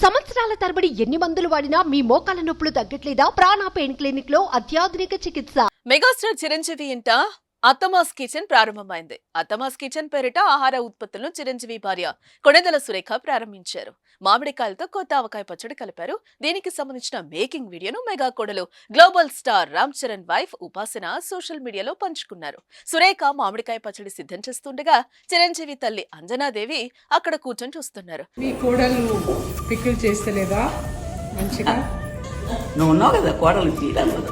సంవత్సరాల తరబడి ఎన్ని మందులు వాడినా మీ మోకాల నొప్పులు తగ్గట్లేదా? ప్రాణ పెయిన్ క్లినిక్ లో అత్యాధునిక చికిత్స. మెగాస్టార్ చిరంజీవి ఇంట అత్తమాస్ కిచెన్ ప్రారంభమైంది. అత్తమాస్ కిచెన్ పేరిట ఆహార ఉత్పత్తులను చిరంజీవి భార్య కొణిదెల సురేఖ ప్రారంభించారు. మామిడికాయలతో కొత్త ఆవకాయ పచ్చడి కలిపారు. దీనికి సంబంధించిన మేకింగ్ వీడియోను మెగా కోడలు global star Ram Charan wife ఉపాసన సోషల్ మీడియాలో పంచుకున్నారు. సురేఖ మామిడికాయ పచ్చడి సిద్ధం చేస్తుండగా చిరంజీవి తల్లి అంజనాదేవి అక్కడ కూర్చొని చూస్తున్నారు. మీ కోడలు పిక్కులు చేస్తలేదా మంచిగా? నువ్వు ఉన్నావు కదా కోడలు తీయడానికి.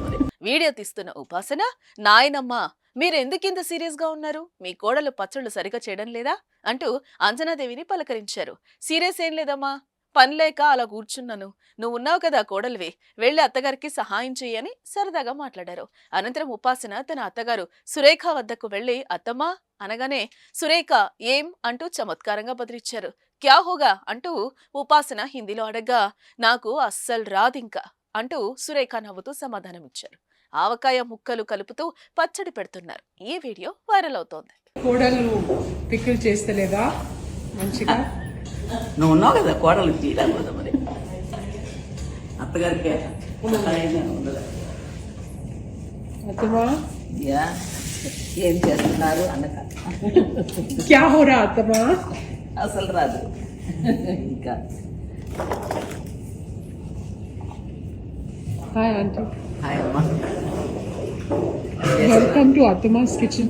వీడియో తీస్తున్న ఉపాసన, నాయనమ్మ మీరెందుకింత సీరియస్ గా ఉన్నారు? మీ కోడలు పచ్చళ్ళు సరిగా చేయడం లేదా అంటూ అంజనాదేవిని పలకరించారు. సీరియస్ ఏం లేదమ్మా, పనిలేక అలా కూర్చున్నాను. నువ్వున్నావు కదా కోడలివి, వెళ్లి అత్తగారికి సహాయం చెయ్యని సరదాగా మాట్లాడారు. అనంతరం ఉపాసన తన అత్తగారు సురేఖ వద్దకు వెళ్లి అత్తమ్మా అనగానే సురేఖ ఏం అంటూ చమత్కారంగా బదిలిచ్చారు. క్యా హోగా అంటూ ఉపాసన హిందీలో అడగ్గా నాకు అస్సలు రాదింకా అంటూ సురేఖ నవ్వుతూ సమాధానమిచ్చారు. ఆవకాయ ముక్కలు కలుపుతూ పచ్చడి పెడుతున్నారు. ఈ వీడియో వైరల్ అవుతోంది. కోడలు పిక్కులు చేస్తలేదా మంచిగా? నువ్వు ఉన్నావు కదా కోడలు తీయడానికి. మరి అత్తగారికి అత్తమా ఏం చేస్తున్నారు అన్నక క్యా హోరా అత్తమా? అసలు రాదు ఇంకా. హాయ్ ఆంటీ, హాయ్ అమ్మా, వెల్కమ్ టు అత్తమాస్ కిచెన్.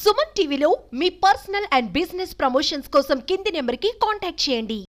సుమన్ టీవీలో మీ పర్సనల్ అండ్ బిజినెస్ ప్రమోషన్స్ కోసం కింది నెంబర్ కి కాంటాక్ట్ చేయండి.